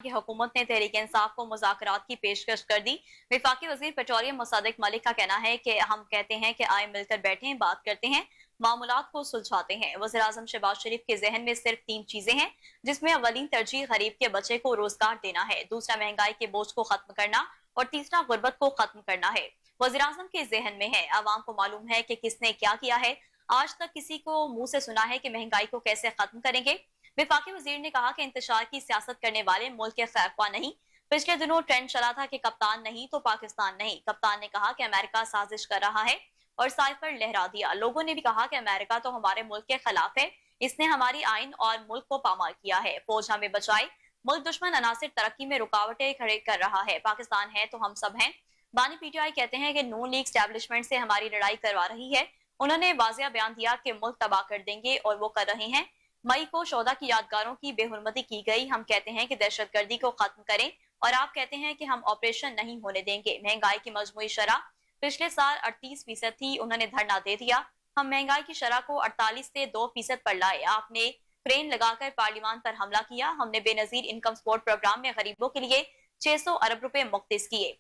कि हुकूमत ने तहरीक इंसाफ को मुज़ाकरात की पेशकश कर दी। वफाकी वज़ीर पेट्रोलियम मुसद्दिक मलिक का कहना है कि हम कहते हैं कि आए मिलकर बैठें, बात करते हैं, मामूलात को सुलझाते हैं। वज़ीर आज़म शहबाज शरीफ के जहन में सिर्फ 3 चीजें हैं, जिसमें अवलीन तरजीह गरीब के बच्चे को रोजगार देना है, दूसरा महंगाई के बोझ को खत्म करना और तीसरा गुर्बत को खत्म करना है। वज़ीर आज़म के जहन में है, अवाम को मालूम है कि किसने क्या किया है। आज तक किसी को मुंह से सुना है कि महंगाई को कैसे खत्म करेंगे। वफाकी वजीर ने कहा कि इंतशार की सियासत करने वाले मुल्क के खैरख्वाह नहीं। पिछले दिनों ट्रेंड चला था कि कप्तान नहीं तो पाकिस्तान नहीं। कप्तान ने कहा कि अमेरिका साजिश कर रहा है और साइफर लहरा दिया। लोगों ने भी कहा कि अमेरिका तो हमारे मुल्क के खिलाफ है, इसने हमारी आइन और मुल्क को पामाल किया है। फौज हमें बचाए, मुल्क दुश्मन अनासिर तरक्की में रुकावटें खड़े कर रहा है। पाकिस्तान है तो हम सब हैं। बानी पीटीआई कहते हैं कि नून लीग स्टैब्लिशमेंट से हमारी लड़ाई करवा रही है। उन्होंने वाजिया बयान दिया कि मुल्क तबाह कर देंगे और वो कर रहे हैं। मई को शोधा की यादगारों की बेहुरमती की गई। हम कहते हैं कि दहशतगर्दी को खत्म करें और आप कहते हैं कि हम ऑपरेशन नहीं होने देंगे। महंगाई की मजमूई शरह पिछले साल 38% थी, उन्होंने धरना दे दिया। हम महंगाई की शरह को 48 से 2% पर लाए। आपने क्रेन लगाकर पार्लियामान पर हमला किया। हमने बेनजीर इनकम सपोर्ट प्रोग्राम में गरीबों के लिए 600 अरब रुपए मुख्तिस किए।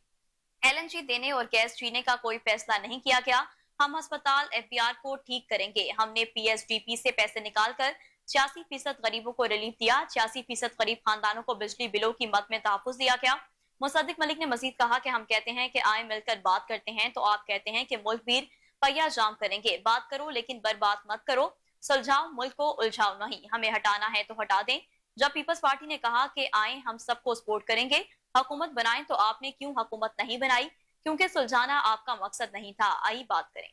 एलएनजी देने और गैस छीनने का कोई फैसला नहीं किया गया। हम अस्पताल एफबीआर को ठीक करेंगे। हमने पीएसडीपी से पैसे निकालकर 86% गरीबों को रिलीफ दिया। 86% गरीब खानदानों को बिजली बिलों की मद में तहफुज दिया गया। मुसद्दिक मलिक ने मजीद कहा कि हम कहते हैं कि आए मिलकर बात करते हैं तो आप कहते हैं कि मुल्क भीड़ पहिया जाम करेंगे। बात करो लेकिन बर्बाद मत करो। सुलझाओ, मुल्क को उलझाओ नहीं। हमें हटाना है तो हटा दें। जब पीपल्स पार्टी ने कहा कि आए हम सबको सपोर्ट करेंगे, हुकूमत बनाएं, तो आपने क्यों हुकूमत नहीं बनाई? क्योंकि सुलझाना आपका मकसद नहीं था। आइए बात करें।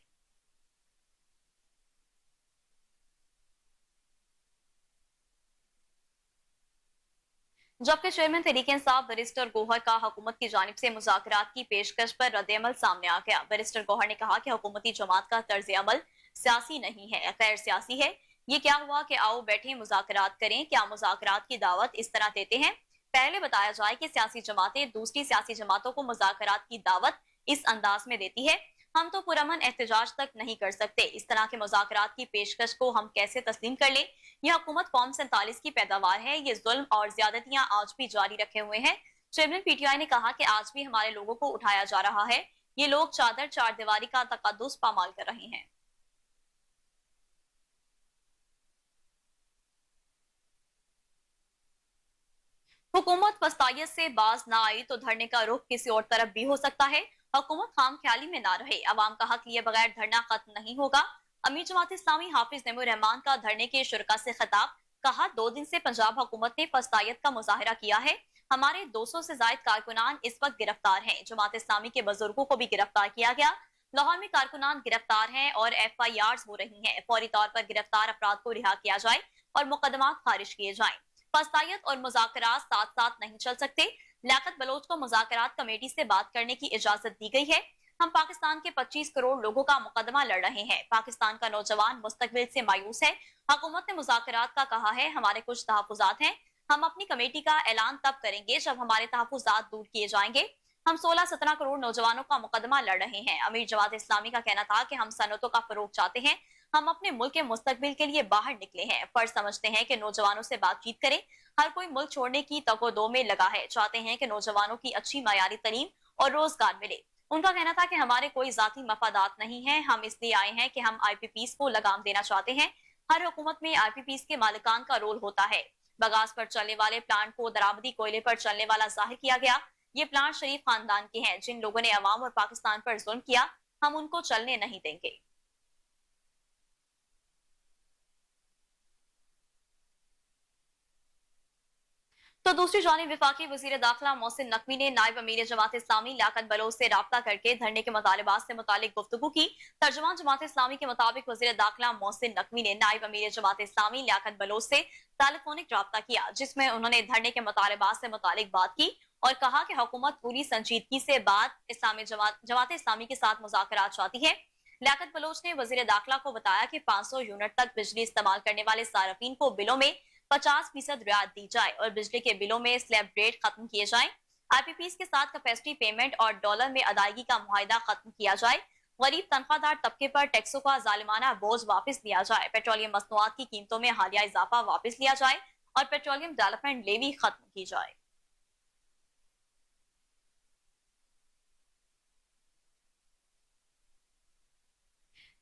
जबकि चेयरमैन तहरीक इंसाफ बैरिस्टर गौहर का हुकूमत की जानिब से मुज़ाकरात की पेशकश पर रद्द-ए-अमल सामने आ गया। बैरिस्टर गौहर ने कहा कि हुकूमती जमात का तर्ज अमल सियासी नहीं है, गैर सियासी है। ये क्या हुआ कि आओ बैठे मुज़ाकरात करें? क्या मुज़ाकरात की दावत इस तरह देते हैं? पहले बताया जाए कि सियासी जमातें दूसरी सियासी जमातों को मुज़ाकरात की दावत इस अंदाज में देती है। हम तो पुरअमन एहतजाज तक नहीं कर सकते। इस तरह के मुज़ाकरात की पेशकश को हम कैसे तस्लीम कर लें? यह हुकूमत कौम 47 की पैदावार है। ये जुल्म और ज्यादतियां आज भी जारी रखे हुए हैं। चेयरमैन पीटीआई ने कहा कि आज भी हमारे लोगों को उठाया जा रहा है। ये लोग चादर चार दीवारी का तकद्दुस पामाल कर रहे हैं। हुकूमत वस्तायत से बाज ना आई तो धरने का रुख किसी और तरफ भी हो सकता है। हुकूमत खाम ख्याली में ना रहे। अवाम का हक लिए बगैर धरना खत्म नहीं होगा। अमीर जमात इस्लामी हाफिज नईमुर रहमान का धरने के शुरा से खिताब। कहा, 2 दिन से पंजाब हुकूमत ने फस्तायत का मुजाहरा किया है। हमारे 200 से जायद कारकुनान इस वक्त गिरफ्तार हैं। जमात इस्लामी के बुजुर्गों को भी गिरफ्तार किया गया। लाहौर में कारकुनान गिरफ्तार हैं और FIRs हो रही हैं। फौरी तौर पर गिरफ्तार अफराद को रिहा किया जाए और मुकदमात खारिज किए जाएं। फस्तायत और मुज़ाकरात साथ साथ नहीं चल सकते। लियाकत बलोच को मुज़ाकरात कमेटी से बात करने की इजाजत दी गई है। हम पाकिस्तान के 25 करोड़ लोगों का मुकदमा लड़ रहे हैं। पाकिस्तान का नौजवान मुस्तकबिल से मायूस है। हुकूमत ने मुज़ाकरात का कहा है। हमारे कुछ तहफुजात हैं। हम अपनी कमेटी का ऐलान तब करेंगे जब हमारे तहफुजात दूर किए जाएंगे। हम 16-17 करोड़ नौजवानों का मुकदमा लड़ रहे हैं। अमीर जमात इस्लामी का कहना था कि हम सनतों का फरोग चाहते हैं। हम अपने मुल्क के मुस्तकबिल के लिए बाहर निकले हैं। फर्ज समझते हैं कि नौजवानों से बातचीत करें। हर कोई मुल्क छोड़ने की तको-दो में लगा है। चाहते हैं कि नौजवानों की अच्छी मयारी तालीम और रोजगार मिले। उनका कहना था कि हमारे कोई जाती मफादात नहीं है। हम इसलिए आए हैं कि हम IPPs को लगाम देना चाहते हैं। हर हुकूमत में IPPs के मालिकान का रोल होता है। बगास पर चलने वाले प्लांट को दरामदी कोयले पर चलने वाला जाहिर किया गया। ये प्लांट शरीफ खानदान के हैं। जिन लोगों ने अवाम और पाकिस्तान पर जुल्म किया, हम उनको चलने नहीं देंगे। तो दूसरी जानिब विफाकी वजीर दाखिला मोहसिन नकवी ने नायब अमीर जमात इस्लामी लियाकत बलोच से राब्ता करके धरने के मुतालबात से मुतालिक गुफ्तगू की। तर्जुमान जमात इस्लामी के मुताबिक वजीर दाखिला मोहसिन नकवी ने नायब अमीर जमात इस्लामी लियाकत बलोच से टेलीफोनिक राब्ता किया, जिसमें उन्होंने धरने के मुतालबात से मुतालिक बात की और कहा कि हुकूमत पूरी संजीदगी से बात इस्लामी जमात इस्लामी के साथ मुज़ाकरात चाहती है। लियाकत बलोच ने वजीर दाखिला को बताया कि 500 यूनिट तक बिजली इस्तेमाल करने वाले सार्फिन को बिलों में 50% रियायत दी जाए और बिजली के बिलों में स्लैब रेट खत्म किए जाएं। IPPs के साथ कैपेसिटी पेमेंट और डॉलर में अदायगी का मुआहिदा खत्म किया जाए। गरीब तनख्वाहदार तबके पर टैक्सों का जालिमाना बोझ वापस लिया जाए। पेट्रोलियम मसनूआत की कीमतों में हालिया इजाफा वापस लिया जाए और पेट्रोलियम डेवलपमेंट लेवी खत्म की जाए।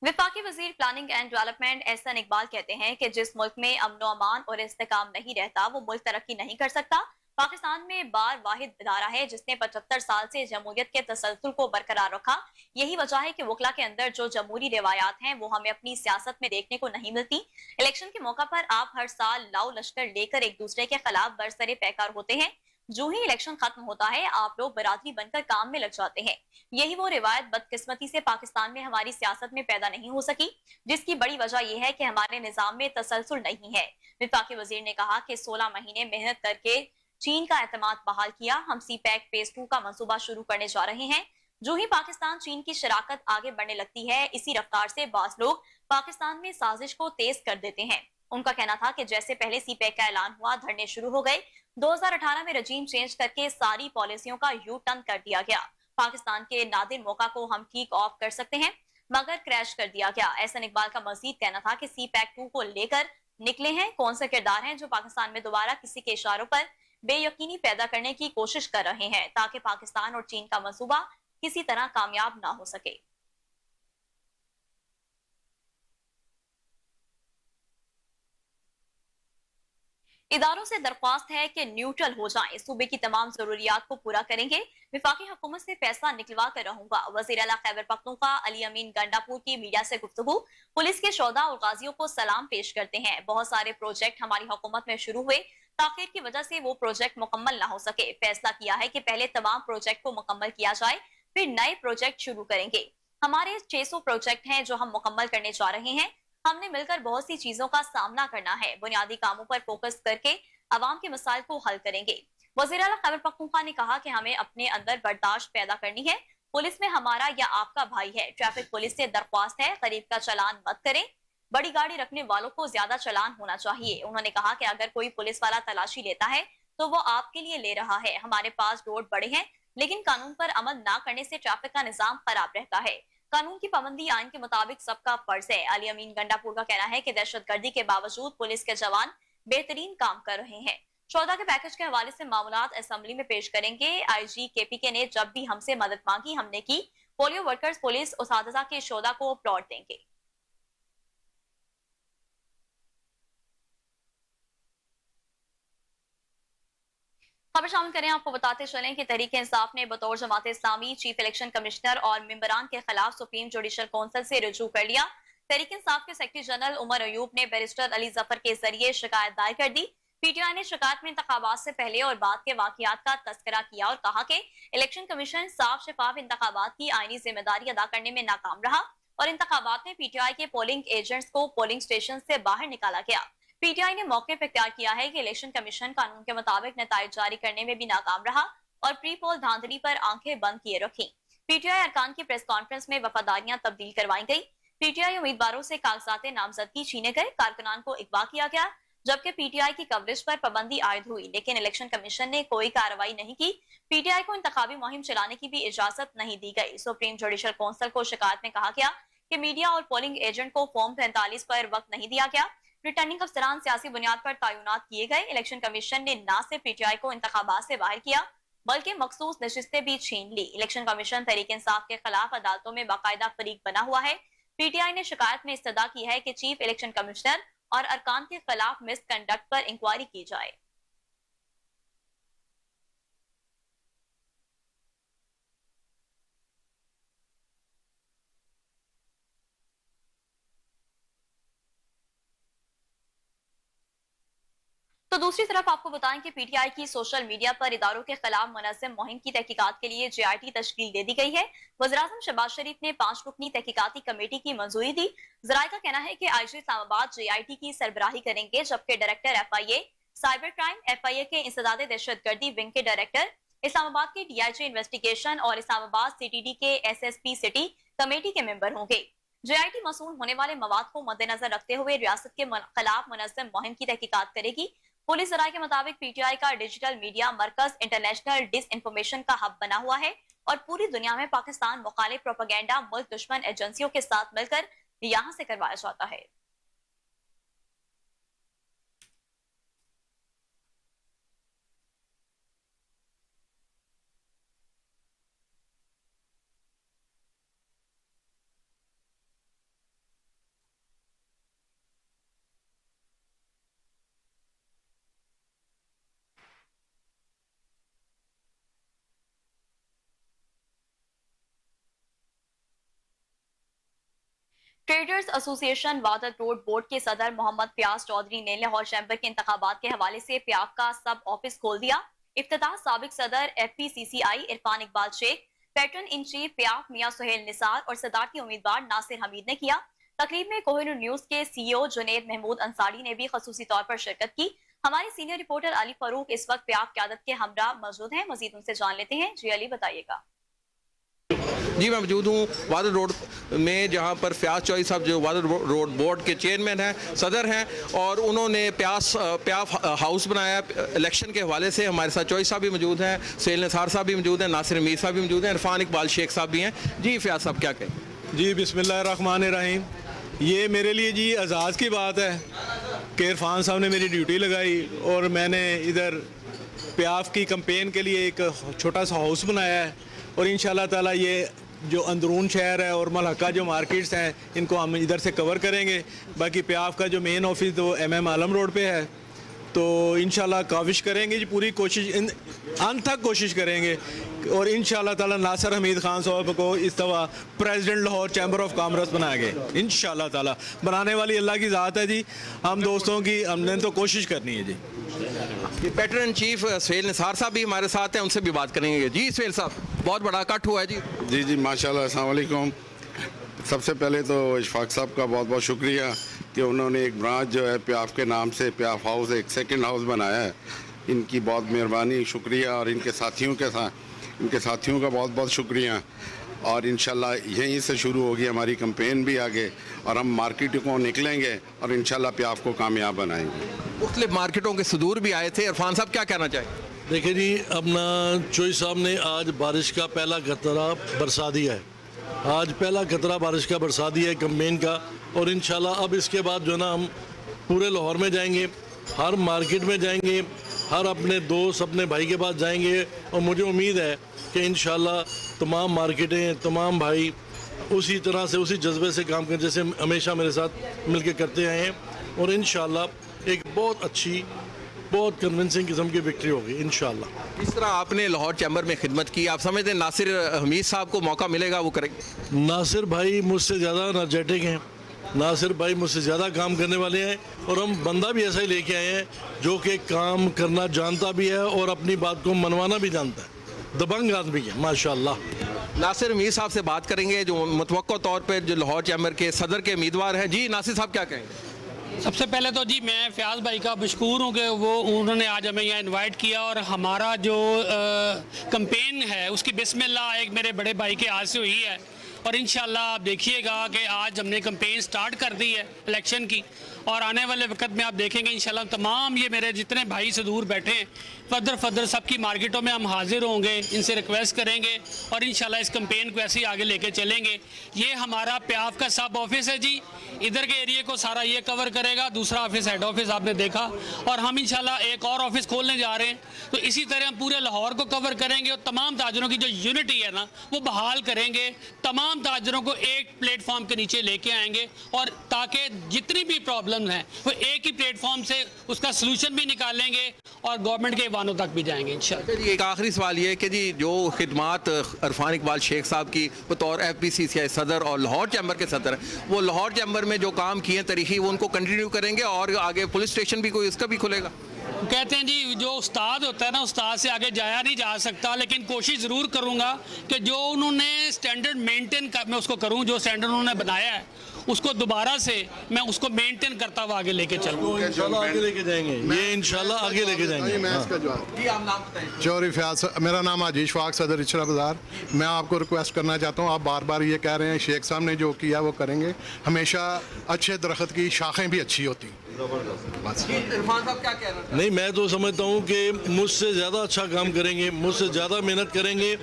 वफाकी वजीर planning and development Ahsan Iqbal कहते हैं कि जिस मुल्क में अमन अमान और इस्तेकाम नहीं रहता वो मुल्क तरक्की नहीं कर सकता। पाकिस्तान में बार वाहिद इदारा है जिसने 75 साल से जमहूरियत के तसलसल को बरकरार रखा। यही वजह है कि वकला के अंदर जो जमहूरी रिवायात हैं वो हमें अपनी सियासत में देखने को नहीं मिलती। इलेक्शन के मौका पर आप हर साल लाओ लश्कर लेकर एक दूसरे के खिलाफ बरसरे पैकार होते हैं। जो ही इलेक्शन खत्म होता है आप लोग बरादरी बनकर काम में लग जाते हैं। यही वो रिवायत बदकिस्मती से पाकिस्तान में हमारी सियासत में पैदा नहीं हो सकी, जिसकी बड़ी वजह यह है कि हमारे निजाम में तसलसल नहीं है। विफाकी वजीर ने कहा कि 16 महीने मेहनत करके चीन का एतमाद बहाल किया। हम सी पैक फेज 2 का मंसूबा शुरू करने जा रहे हैं। जो ही पाकिस्तान चीन की शराकत आगे बढ़ने लगती है इसी रफ्तार से बास लोग पाकिस्तान में साजिश को तेज कर देते हैं। उनका कहना था कि जैसे पहले सी पैक का ऐलान हुआ धरने शुरू हो गए। 2018 में रजीम चेंज करके सारी पॉलिसियों का यू टर्न कर दिया गया। पाकिस्तान के नादिर मौका को हम ठीक ऑफ कर सकते हैं मगर क्रैश कर दिया गया। एहसन इकबाल का मजीद कहना था कि सी पैक 2 को लेकर निकले हैं कौन से किरदार हैं जो पाकिस्तान में दोबारा किसी के इशारों पर बेयकीनी पैदा करने की कोशिश कर रहे हैं ताकि पाकिस्तान और चीन का मंसूबा किसी तरह कामयाब ना हो सके। इदारों से दरख्वास्त है कि न्यूट्रल हो जाएं, सूबे की तमाम जरूरियात को पूरा करेंगे। विफाकी हुकूमत से पैसा निकलवा कर रहूंगा। वजीर आला खैबर पख्तूनख्वा अली अमीन गंडापुर की मीडिया से गुफ्तगू। पुलिस के शोधा और गाजियों को सलाम पेश करते हैं। बहुत सारे प्रोजेक्ट हमारी हुकूमत में शुरू हुए, ताखिर की वजह से वो प्रोजेक्ट मुकम्मल ना हो सके। फैसला किया है कि पहले तमाम प्रोजेक्ट को मुकम्मल किया जाए फिर नए प्रोजेक्ट शुरू करेंगे। हमारे 600 प्रोजेक्ट हैं जो हम मुकम्मल करने जा रहे हैं। हमने मिलकर बहुत सी चीजों का सामना करना है। बुनियादी कामों पर फोकस करके अवाम के मसाइल को हल करेंगे। वजीर आला खैबर पख्तूनख्वा ने कहा कि हमें अपने अंदर बर्दाश्त पैदा करनी है। पुलिस में हमारा या आपका भाई है। ट्रैफिक पुलिस से दरख्वास्त है करीब का चलान मत करें। बड़ी गाड़ी रखने वालों को ज्यादा चलान होना चाहिए। उन्होंने कहा कि अगर कोई पुलिस वाला तलाशी लेता है तो वो आपके लिए ले रहा है। हमारे पास रोड बड़े हैं लेकिन कानून पर अमल ना करने से ट्रैफिक का निजाम खराब रहता है। कानून की पाबंदी आइन के मुताबिक सबका फर्ज है। अली अमीन गंडापुर का कहना है कि दहशतगर्दी के बावजूद पुलिस के जवान बेहतरीन काम कर रहे हैं। चौदह के पैकेज के हवाले से मामलात असेंबली में पेश करेंगे। आईजी केपीके ने जब भी हमसे मदद मांगी हमने की। पोलियो वर्कर्स पुलिस उसातिज़ा के शोधा को प्लॉट देंगे। खबर शामिल करें आपको बताते चलें कि तहरीक इंसाफ ने बतौर Jamaat Islami chief election commissioner और मेंबरान के खिलाफ सुप्रीम जुडिशल कौंसिल से रुजू कर लिया। तहरीक इंसाफ के सेक्रेटरी जनरल उमर अयूब ने बैरिस्टर अली जफर के जरिए शिकायत दायर कर दी। पीटीआई ने शिकायत में इंतखाबात से पहले और बाद के वाकयात का तस्करा किया और कहा कि इलेक्शन कमीशन साफ शफाफ इंतखाबात की आईनी जिम्मेदारी अदा करने में नाकाम रहा और इंतखाबात में पीटीआई के पोलिंग एजेंट्स को पोलिंग स्टेशन से बाहर निकाला गया। पीटीआई ने मौके पर इख्तियार किया है कि इलेक्शन कमीशन कानून के मुताबिक नताइज जारी करने में भी नाकाम रहा और प्री पोल धांधली पर आंखें बंद किए रखी। पीटीआई अरकान की प्रेस कॉन्फ्रेंस में वफादारियां तब्दील करवाई गई। पीटीआई उम्मीदवारों से कागजात नामजदगी छीने गए, कारकुनान को अगवा किया गया, जबकि पीटीआई की कवरेज पर पाबंदी आयद हुई लेकिन इलेक्शन कमीशन ने कोई कार्रवाई नहीं की। पीटीआई को इंतखाबी मुहिम चलाने की भी इजाजत नहीं दी गई। सुप्रीम जुडिशल कौंसिल को शिकायत में कहा गया कि मीडिया और पोलिंग एजेंट को फॉर्म 45 पर वक्त नहीं दिया गया। रिटर्निंग अफसरान सियासी बुनियाद पर तैनात किए गए। इलेक्शन कमीशन ने न सिर्फ पीटीआई को इंतखाबात से बाहर किया बल्कि मखसूस नशिस्तें भी छीन ली। इलेक्शन कमीशन तहरीक इंसाफ के खिलाफ अदालतों में बाकायदा फरीक बना हुआ है। पीटीआई ने शिकायत में इस्तदा की है कि चीफ इलेक्शन कमिश्नर और अरकान के खिलाफ मिसकंडक्ट पर इंक्वायरी की जाए। तो दूसरी तरफ आपको बताएं कि पीटीआई की सोशल मीडिया पर इदारों के खिलाफ मुनज़्ज़म मुहिम की तहकीकात के लिए जेआईटी तश्कील दे दी गई है। वज़ीर-ए-आज़म शहबाज शरीफ ने 5 रुकनी तहकीकाती कमेटी की मंजूरी दी। जराये का कहना है कि आईजी इस्लामाबाद जेआईटी की सरबराही करेंगे जबकि director FIA cyber crime, FIA के इंसदाद दहशतगर्दी विंग के डायरेक्टर, इस्लामाबाद के डीआईजी इन्वेस्टिगेशन और इस्लामाबाद सीटीडी के एसएसपी सिटी कमेटी के मेंबर होंगे। जेआईटी मसूल होने वाले मवाद को मद्देनजर रखते हुए रियासत के खिलाफ मुनज़्ज़म मुहिम की तहकीकात करेगी। पुलिस राय के मुताबिक पीटीआई का डिजिटल मीडिया मरकज इंटरनेशनल डिस इंफॉर्मेशन का हब बना हुआ है और पूरी दुनिया में पाकिस्तान मुखालिफ प्रोपेगेंडा मुल्क दुश्मन एजेंसियों के साथ मिलकर यहाँ से करवाया जाता है। Traders association Wahdat road board के सदर मोहम्मद प्यास चौधरी ने लाहौर चैम्बर के इंतखाबात के हवाले से प्याफ का सब ऑफिस खोल दिया। इफ्तिताह साबिक सदर FPCCI Irfan Iqbal Sheikh, patron in chief प्याफ मियां सुहेल निसार और सदारती उम्मीदवार नासिर हमीद ने किया। तकरीब में कोहिनूर न्यूज के CEO जुनैद महमूद अंसारी ने भी खसूसी तौर पर शिरकत की। हमारे सीनियर रिपोर्टर अली फरूक इस वक्त प्याफ क्यादत के हमरा मौजूद हैं, मजीद उनसे जान लेते हैं। जी अली, बताइएगा। जी, मैं मौजूद हूँ वादत रोड में, जहाँ पर फ्याज चौधरी साहब जो वादत रोड बोर्ड के चेयरमैन हैं, सदर हैं, और उन्होंने प्याफ हाउस बनाया इलेक्शन के हवाले से। हमारे साथ चौधरी साहब भी मौजूद हैं, सुहेल निसार साहब भी मौजूद हैं, नासिर हमीद साहब भी मौजूद हैं, इरफान इकबाल शेख साहब भी हैं। जी फ्याज साहब, क्या कहें? जी बिस्मिल्लाहिर्रहमानिर्रहीम। ये मेरे लिए जी एजाज़ की बात है कि इरफान साहब ने मेरी ड्यूटी लगाई और मैंने इधर प्याफ की कैंपेन के लिए एक छोटा सा हाउस बनाया है, और इंशाल्लाह ताला ये जो अंदरून शहर है और मलहका जो मार्केट्स हैं इनको हम इधर से कवर करेंगे। बाकी प्याफ का जो मेन ऑफिस तो MM आलम रोड पे है, तो इंशाल्लाह काविश करेंगे जी, पूरी कोशिश अंत तक कोशिश करेंगे, और इंशाल्लाह ताला नासिर हमीद खान साहब को इस दफ़ा president Lahore chamber of commerce बनाएंगे इंशाल्लाह ताला। बनाने वाली अल्लाह की ज़ात है जी, हम दोस्तों की हमने तो कोशिश करनी है जी। पैटर्न चीफ सुहेल निसार साहब भी हमारे साथ हैं, उनसे भी बात करेंगे। जी सुहेल साहब, बहुत बड़ा कट हुआ है जी। जी माशाल्लाह, अस्सलाम वालेकुम। सबसे पहले तो इशफाक साहब का बहुत बहुत शुक्रिया कि उन्होंने एक ब्रांच जो है प्याफ के नाम से प्याफ हाउस एक सेकंड हाउस बनाया है। इनकी बहुत मेहरबानी, शुक्रिया, और इनके साथियों का बहुत बहुत शुक्रिया। और इंशाल्लाह यहीं से शुरू होगी हमारी कैंपेन भी आगे, और हम मार्केट को निकलेंगे और इंशाल्लाह प्याफ को कामयाब बनाएंगे। मुख्तलिफ मार्केटों के सदूर भी आए थे। इरफान साहब, क्या कहना चाहें? देखिए जी, अपना चोई साहब ने आज बारिश का पहला कतरा बरसा दिया है। आज पहला कतरा बारिश का बरसा दिया है कैंपेन का, और इंशाल्लाह अब इसके बाद जो है ना हम पूरे लाहौर में जाएंगे, हर मार्केट में जाएंगे, हर अपने दोस्त अपने भाई के पास जाएंगे, और मुझे उम्मीद है कि इंशाल्लाह तमाम मार्केटें, तमाम भाई उसी तरह से उसी जज्बे से काम करें जैसे हमेशा मेरे साथ मिलकर करते आए हैं, और इंशाल्लाह एक बहुत अच्छी, बहुत कन्विंसिंग किस्म की विक्ट्री होगी इंशाल्लाह। इस तरह आपने लाहौर चैम्बर में खिदमत की, आप समझते हैं नासिर हमीद साहब को मौका मिलेगा वो करेंगे? नासिर भाई मुझसे ज़्यादा एनर्जेटिक हैं, नासिर भाई मुझसे ज़्यादा काम करने वाले हैं, और हम बंदा भी ऐसा ही लेके आए हैं जो कि काम करना जानता भी है और अपनी बात को मनवाना भी जानता है, दबंग आदमी है माशाल्लाह। नासिर हमीद साहब से बात करेंगे जो मुतवक्को तौर पर जो लाहौर चैम्बर के सदर के उम्मीदवार हैं। जी नासिर साहब, क्या कहेंगे? सबसे पहले तो जी मैं फ्याज भाई का मशकूर हूँ कि वो उन्होंने आज हमें यहाँ इनवाइट किया, और हमारा जो कैंपेन है उसकी बिस्मिल्लाह एक मेरे बड़े भाई के आज से हुई है, और इंशाल्लाह आप देखिएगा कि आज हमने कैंपेन स्टार्ट कर दी है इलेक्शन की, और आने वाले वक्त में आप देखेंगे इंशाल्लाह तमाम ये मेरे जितने भाई से दूर बैठे हैं फदर सबकी मार्केटों में हम हाजिर होंगे, इनसे रिक्वेस्ट करेंगे, और इंशाल्लाह इस कैंपेन को ऐसे ही आगे लेके चलेंगे। ये हमारा प्याफ का सब ऑफिस है जी, इधर के एरिया को सारा ये कवर करेगा, दूसरा ऑफिस हेड ऑफिस आपने देखा, और हम इंशाल्लाह एक और ऑफिस खोलने जा रहे हैं, तो इसी तरह हम पूरे लाहौर को कवर करेंगे, और तमाम ताजरों की जो यूनिटी है ना वो बहाल करेंगे, तमाम ताजरों को एक प्लेटफॉर्म के नीचे लेके आएंगे, और ताकि जितनी भी प्रॉब्लम हैं वो एक ही प्लेटफॉर्म से उसका सलूशन भी निकालेंगे, और गवर्नमेंट के वानों तक भी जाएंगे इंशाल्लाह। जी एक आखिरी सवाल ये है कि जी जो खिदमात इरफान इकबाल शेख साहब की बतौर FPCCI सदर और लाहौर चैम्बर के सदर, वो लाहौर चैम्बर में जो काम किए तारीखी वो उनको कंटिन्यू करेंगे, और आगे पुलिस स्टेशन भी कोई इसका भी खुलेगा? कहते हैं जी जो उस्ताद होता है ना, उस्ताद से आगे जाया नहीं जा सकता, लेकिन कोशिश ज़रूर करूँगा कि जो उन्होंने स्टैंडर्ड मेंटेन कर मैं उसको करूँ, जो स्टैंडर्ड उन्होंने बनाया है उसको दोबारा से मैं उसको मेंटेन करता हुआ आगे लेके चलूँ। इंशाल्लाह आगे लेके जाएंगे, ये इंशाल्लाह आगे लेके जाएंगे। जी आप नाम बताएं। चौधरी फ्याज, मेरा नाम आजीश फाक, सदर इचरा बाज़ार। मैं आपको रिक्वेस्ट करना चाहता हूँ, आप बार बार ये कह रहे हैं शेख साहब ने जो किया वो करेंगे, हमेशा अच्छे दरख्त की शाखें भी अच्छी होती। इरफान साहब क्या कह रहे हैं? नहीं, मैं तो समझता हूँ कि मुझसे ज़्यादा अच्छा काम करेंगे, मुझसे ज़्यादा मेहनत करेंगे,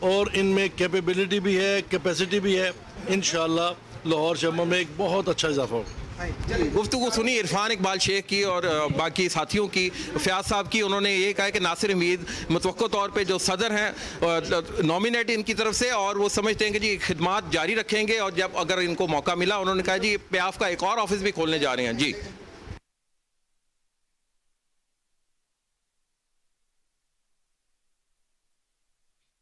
और इनमें कैपेबिलिटी भी है, कैपेसिटी भी है। इंशाल्लाह लाहौर चैम्बर में एक बहुत अच्छा इजाफा होगा। गुफ्तगू सुनी इरफान इकबाल शेख की और बाकी साथियों की, फ्याज साहब की। उन्होंने ये कहा कि नासिर हमीद मुतवक्को तौर पे जो सदर हैं नॉमिनेट इनकी तरफ से, और वो समझते हैं कि जी खिदमात जारी रखेंगे, और जब अगर इनको मौका मिला उन्होंने कहा जी प्याफ का एक और ऑफिस भी खोलने जा रहे हैं। जी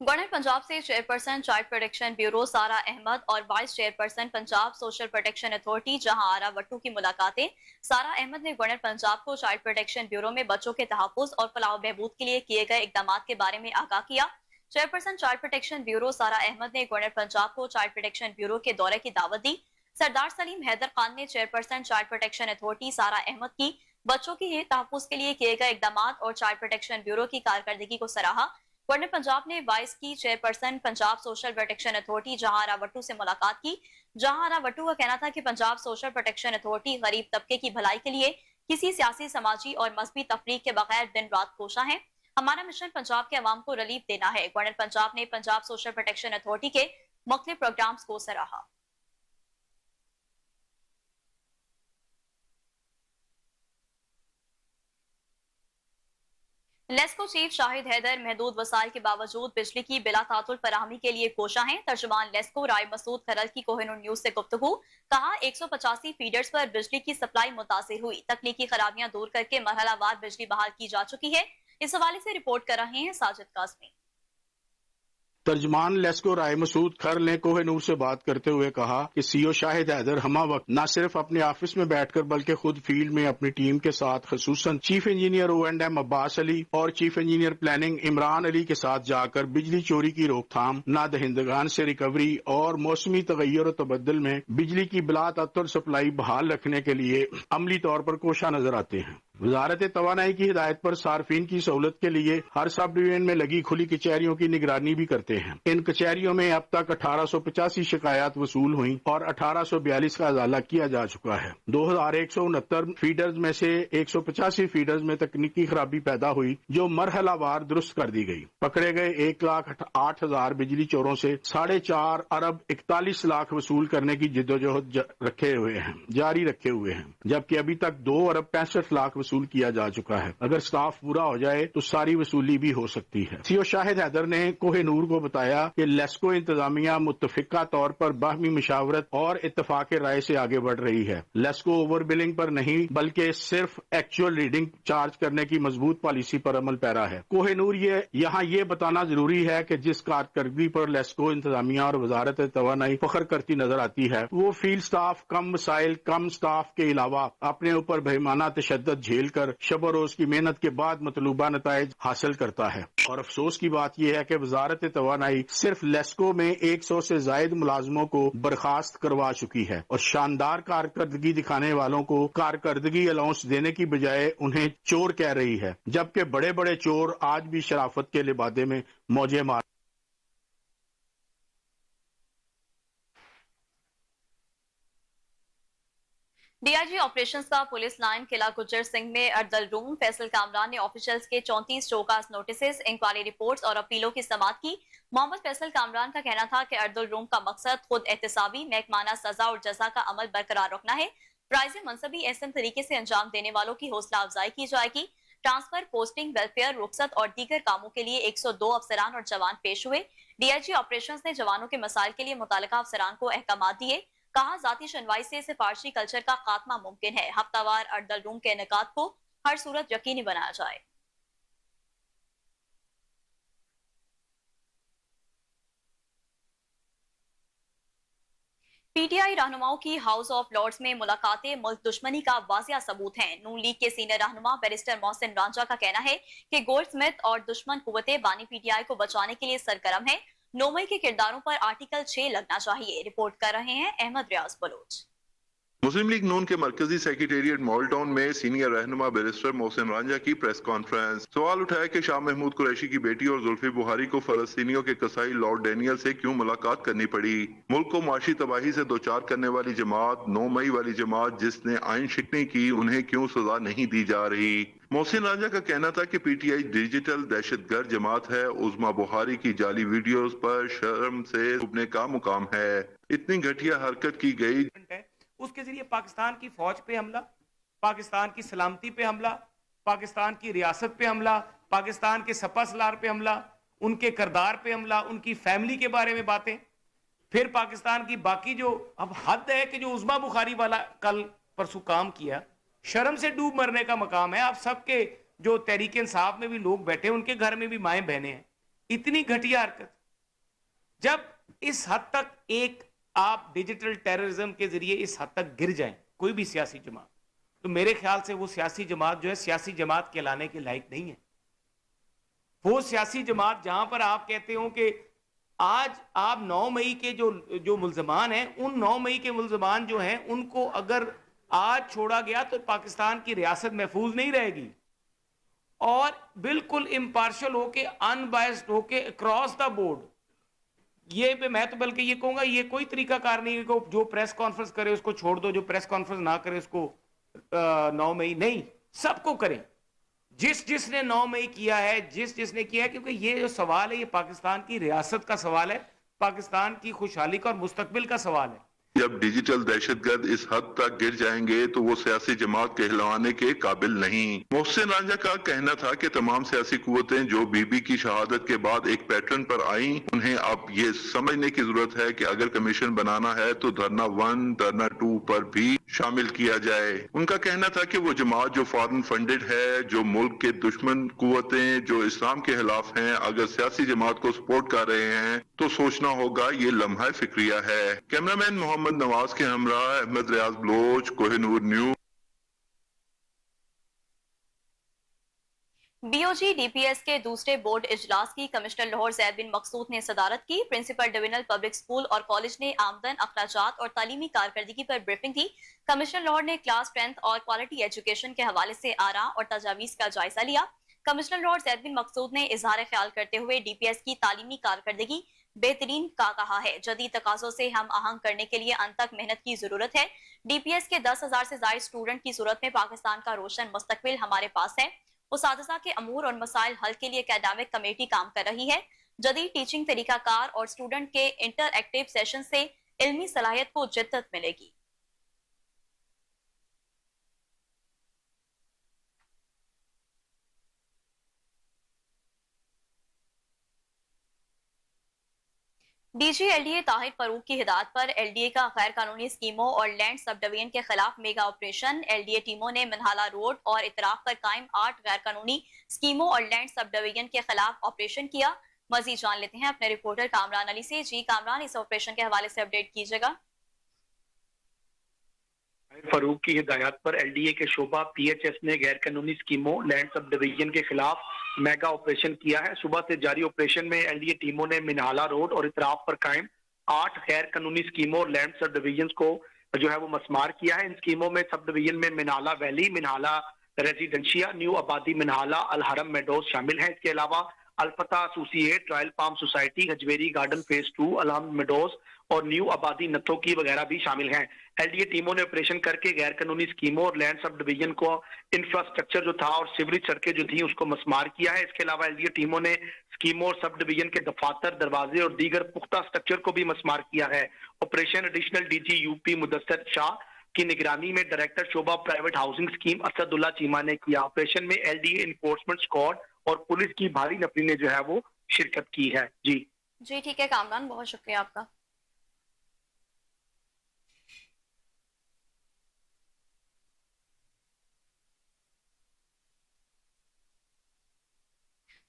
गवर्नर पंजाब से चेयरपर्सन चाइल्ड प्रोटेक्शन ब्यूरो सारा अहमद और vice chairperson Punjab social protection authority जहां आरा वट्टू की मुलाकातें। सारा अहमद ने गवर्नर पंजाब को चाइल्ड प्रोटेक्शन ब्यूरो में बच्चों के तहफ्फुज़ और फलाह बहबूद के लिए किए गए इकदाम के बारे में आगाह किया। चेयरपर्सन चाइल्ड प्रोटेक्शन ब्यूरो सारा अहमद ने गवर्नर पंजाब को चाइल्ड प्रोटेक्शन ब्यूरो के दौरे की दावत दी। सरदार सलीम हैदर खान ने चेयरपर्सन चाइल्ड प्रोटेक्शन अथॉरिटी सारा अहमद की बच्चों के तहफ्फुज़ के लिए किए गए इकदाम और चाइल्ड प्रोटेक्शन ब्यूरो की कारकर्दगी को सराहा। गवर्नर पंजाब ने वाइस की chairperson Punjab social protection authority Jahanara Wattoo से मुलाकात की। जहांआरा वट्टू का कहना था कि पंजाब सोशल प्रोटेक्शन अथॉरिटी गरीब तबके की भलाई के लिए किसी सियासी, समाजी और मजहबी तफरीक के बगैर दिन रात कोशा है। हमारा मिशन पंजाब के अवाम को रिलीफ देना है। गवर्नर पंजाब ने पंजाब सोशल प्रोटेक्शन अथॉरिटी के मुख्तलिफ प्रोग्राम्स को सराहा। लेस्को चीफ शाहिद हैदर महदूद वसाइल के बावजूद बिजली की बिला तातुल फराहमी के लिए कोशा हैं। तर्जुमान लेस्को राय मसूद खरल की कोहिनूर न्यूज से गुफ्तगू। कहा 185 फीडर्स पर बिजली की सप्लाई मुतासिर हुई। तकनीकी खराबियां दूर करके मरहलावार बिजली बहाल की जा चुकी है। इस हवाले से रिपोर्ट कर रहे हैं साजिद काज़मी। तर्जमान लेस्को राय मसूद खर ने कोहिनूर से बात करते हुए कहा कि सीओ शाहिद हैदर हमा वक्त न सिर्फ अपने ऑफिस में बैठकर बल्कि खुद फील्ड में अपनी टीम के साथ खसूसन chief engineer O&M Abbas Ali और chief engineer planning Imran Ali के साथ जाकर बिजली चोरी की रोकथाम, नादहिंदगान से रिकवरी और मौसमी तगैर और तबद्दुल में बिजली की बिला तातुल सप्लाई बहाल रखने के लिए अमली तौर पर कोशा नजर आते हैं। वजारत तवानाई की हिदायत पर सार्फिन की सहूलत के लिए हर सब डिवीजन में लगी खुली कचहरियों की निगरानी भी करते हैं। इन कचहरियों में अब तक 1885 शिकायत वसूल हुई और 1842 का अजाला किया जा चुका है। 2169 फीडर्स में से 185 फीडर्स में तकनीकी खराबी पैदा हुई जो मरहलावार दुरुस्त कर दी गई। पकड़े गए 1,08,000 बिजली चोरों से 4.5 अरब 41 लाख वसूल करने की जिद्दोजहद जारी रखे हुए हैं, जबकि अभी तक 2 अरब 65 लाख वसूल किया जा चुका है। अगर स्टाफ पूरा हो जाए तो सारी वसूली भी हो सकती है। सीओ शाहिद हैदर ने कोहिनूर को बताया कि लेस्को इंतजामिया मुत्तफिका तौर पर बाहमी मशावरत और इत्तफाक राय से आगे बढ़ रही है। लेस्को ओवर बिलिंग पर नहीं बल्कि सिर्फ एक्चुअल रीडिंग चार्ज करने की मजबूत पॉलिसी पर अमल पैरा है। कोहिनूर यहाँ ये बताना जरूरी है कि जिस कारकर्दगी पर लेस्को इंतजामिया और वजारत तवानाई फख्र करती नजर आती है वो फील्ड स्टाफ कम वसाइल कम स्टाफ के अलावा अपने ऊपर बेईमाना तशद्दुद झेल कर शब रोज की मेहनत के बाद मतलूबा नताइज हासिल करता है। और अफसोस की बात यह है कि वजारत तवानाई सिर्फ लेस्को में 100 से जायद मुलाजमों को बर्खास्त करवा चुकी है और शानदार कारकर्दगी दिखाने वालों को कारकर्दगी अलाउंस देने की बजाय उन्हें चोर कह रही है, जबकि बड़े बड़े चोर आज भी शराफत के लिबादे में मौजे मार। डीआईजी ऑपरेशंस का पुलिस लाइन किला गुज्जर सिंह में अर्दल रूम फैसल कामरान ने ऑफिशियल्स के 34 शोकास नोटिस, इंक्वायरी रिपोर्ट्स और अपीलों की समाअत की। मोहम्मद फैसल कामरान का कहना था कि अर्दल रूम का मकसद खुद एहतसाबी महकमाना सजा और जजा का अमल बरकरार रखना है। प्राइज मनसबी एहसन तरीके से अंजाम देने वालों की हौसला अफजाई की जाएगी। ट्रांसफर, पोस्टिंग, वेलफेयर, रुखसत और दीगर कामों के लिए 102 अफसरान और जवान पेश हुए। डीआईजी ऑपरेशंस ने जवानों के मसाइल के लिए मुतालिका अफसरान को अहकाम दिए। कहा जाती शनवाई से सिफारशी कल्चर का खात्मा मुमकिन है। हफ्तावार अर्दल रूम के इनेकाद को हर सूरत यकीनी बनाया जाए। पीटीआई रहनुमाओं की हाउस ऑफ लॉर्ड्स में मुलाकातें मुल्क दुश्मनी का वाजिया सबूत हैं। नून लीग के सीनियर रहनुमा बैरिस्टर मोहसिन रांझा का कहना है कि गोल्ड स्मिथ और दुश्मन कुव्वतें बानी पीटीआई को बचाने के लिए सरगर्म है। 9 मई के किरदारों पर आर्टिकल 6 लगना चाहिए। रिपोर्ट कर रहे हैं अहमद रियाज बलोच। मुस्लिम लीग नून के मरकजी सेक्रेटेरिएट मॉल टाउन में सीनियर रहनुमा बैरिस्टर मोहसिन रांझा की प्रेस कॉन्फ्रेंस। सवाल उठाया कि शाह महमूद कुरैशी की बेटी और जुल्फी बुहारी को फलस्तीनियों के कसाई लॉर्ड डैनियल से क्यों मुलाकात करनी पड़ी। मुल्क को माशी तबाही से दोचार करने वाली जमात 9 मई वाली जमात जिसने आइन शिकनी की, उन्हें क्यों सजा नहीं दी जा रही। मोहसिन रांझा का कहना था कि पीटीआई डिजिटल दहशतगर्द जमात है। उस्मा बुहारी की जाली वीडियोस पर शर्म से डूबने का मुकाम है। इतनी घटिया हरकत की गई, उसके जरिए पाकिस्तान की फौज पे हमला, पाकिस्तान की सलामती पे हमला, पाकिस्तान की रियासत पे हमला, पाकिस्तान के सपा सलार पे हमला, उनके किरदार पे हमला, उनकी फैमिली के बारे में बातें। फिर पाकिस्तान की बाकी जो अब हद है कि जो उस्मा बुखारी वाला कल परसों काम किया, शर्म से डूब मरने का मकाम है। आप सबके जो तहरीक इंसाफ में भी लोग बैठे, उनके घर में भी माएँ बहनें हैं। इतनी घटिया हरकत। जब इस हद तक एक आप डिजिटल टेररिज्म के जरिए इस हद तक गिर जाएं कोई भी सियासी जमात, तो मेरे ख्याल से वो सियासी जमात जो है सियासी जमात कहलाने के लायक नहीं है। वो सियासी जमात जहां पर आप कहते हो कि आज आप 9 मई के जो मुल्जमान हैं, उन 9 मई के मुल्जमान जो हैं उनको अगर आज छोड़ा गया तो पाकिस्तान की रियासत महफूज नहीं रहेगी। और बिल्कुल इम्पार्शल होके, अनबायस्ड होके, अक्रॉस द बोर्ड, ये मैं तो बल्कि ये कहूंगा ये कोई तरीकाकार नहीं है कि जो प्रेस कॉन्फ्रेंस करे उसको छोड़ दो, जो प्रेस कॉन्फ्रेंस ना करे उसको 9 मई नहीं, सबको करें। जिसने 9 मई किया है, जिसने किया है, क्योंकि ये जो सवाल है ये पाकिस्तान की रियासत का सवाल है, पाकिस्तान की खुशहाली का और मुस्तकबिल का सवाल है। जब डिजिटल दहशतगर्द इस हद तक गिर जाएंगे तो वो सियासी जमात कहलाने के काबिल नहीं। मोहसिन रांझा का कहना था कि तमाम सियासी कुव्वतें जो बीबी की शहादत के बाद एक पैटर्न पर आईं, उन्हें अब ये समझने की जरूरत है कि अगर कमीशन बनाना है तो धरना 1, धरना 2 पर भी शामिल किया जाए। उनका कहना था कि वो जमात जो फॉरेन फंडेड है, जो मुल्क के दुश्मन कुव्वतें जो इस्लाम के खिलाफ हैं, अगर सियासी जमात को सपोर्ट कर रहे हैं तो सोचना होगा ये लम्हा फिक्रिया है। कैमरामैन मोहम्मद नवाज के हमरा Ahmed Riaz Baloch, Kohinoor news. BOG DPS के दूसरे बोर्ड इजलास की कमिश्नर लाहौर ज़ैद बिन मकसूद ने सदारत की। प्रिंसिपल डिविजनल पब्लिक स्कूल और कॉलेज ने आमदन, अखराजात और तालीमी कारकर्दगी पर ब्रीफिंग की। कमिश्नर लाहौर ने क्लास स्ट्रेंथ और क्वालिटी एजुकेशन के हवाले से आरा और तजावीज़ का जायजा लिया। कमिश्नर लाहौर ज़ैद बिन मकसूद ने इजहार ख्याल करते हुए डीपीएस की तालीमी कारकर्दगी बेहतरीन का कहा है। जदीद तकाज़ों से हम आहंग करने के लिए अंत तक मेहनत की जरूरत है। डीपीएस के 10,000 से ज्यादा स्टूडेंट की सूरत में पाकिस्तान का रोशन मुस्तकबिल हमारे पास है। उसातिज़ा के अमूर और मसाइल हल के लिए एकेडमिक कमेटी काम कर रही है। जदीद टीचिंग तरीकाकार और स्टूडेंट के इंटरएक्टिव सेशन से इल्मी सलाहियत को जिद्दत मिलेगी। डीजी एलडीए ताहिर फरूक की हिदायत पर एलडीए का गैर कानूनी स्कीमों और लैंड सब डिवीजन के खिलाफ मेगा ऑपरेशन। एलडीए टीमों ने मनहाला रोड और इतराफ पर कायम 8 गैर कानूनी स्कीमों और लैंड सब डिवीजन के खिलाफ ऑपरेशन किया। मजीद जान लेते हैं अपने रिपोर्टर कामरान अली से। जी कामरान, इस ऑपरेशन के हवाले से अपडेट कीजिएगा। फरूक की हिदायत पर एलडीए के शोबा पीएचएस ने गैर कानूनी स्कीमों, लैंड सब डिवीजन के खिलाफ मेगा ऑपरेशन किया है। सुबह से जारी ऑपरेशन में एलडीए टीमों ने मिनहाला रोड और इतराफ पर कायम 8 गैर कानूनी स्कीमों और लैंड सब डिवीजन को जो है वो मस्मार किया है। इन स्कीमों में सब डिवीजन में Minhala valley, Minhala residencia, new आबादी मिनहाला, अलहरम मेडोज शामिल है। इसके अलावा Alfata associate, royal palm society, Hajveri garden phase 2, Alham meadows और न्यू आबादी नथो की वगैरह भी शामिल हैं। एलडीए टीमों ने ऑपरेशन करके गैर कानूनी स्कीमों और लैंड सब डिवीजन को इंफ्रास्ट्रक्चर जो था और सिवरेज सड़कें जो थी उसको मस्मार किया है। इसके अलावा एलडीए टीमों ने स्कीमों और सब डिवीजन के दफातर, दरवाजे और दीगर पुख्ता स्ट्रक्चर को भी मस्मार किया है। Operation additional DG UP Mudassar Shah की निगरानी में डायरेक्टर शोबा private housing scheme Asadullah Cheema ने किया। ऑपरेशन में एलडीए इन्फोर्समेंट स्क्वाड और पुलिस की भारी नफरी ने जो है वो शिरकत की है। जी ठीक है कामरान, बहुत शुक्रिया आपका।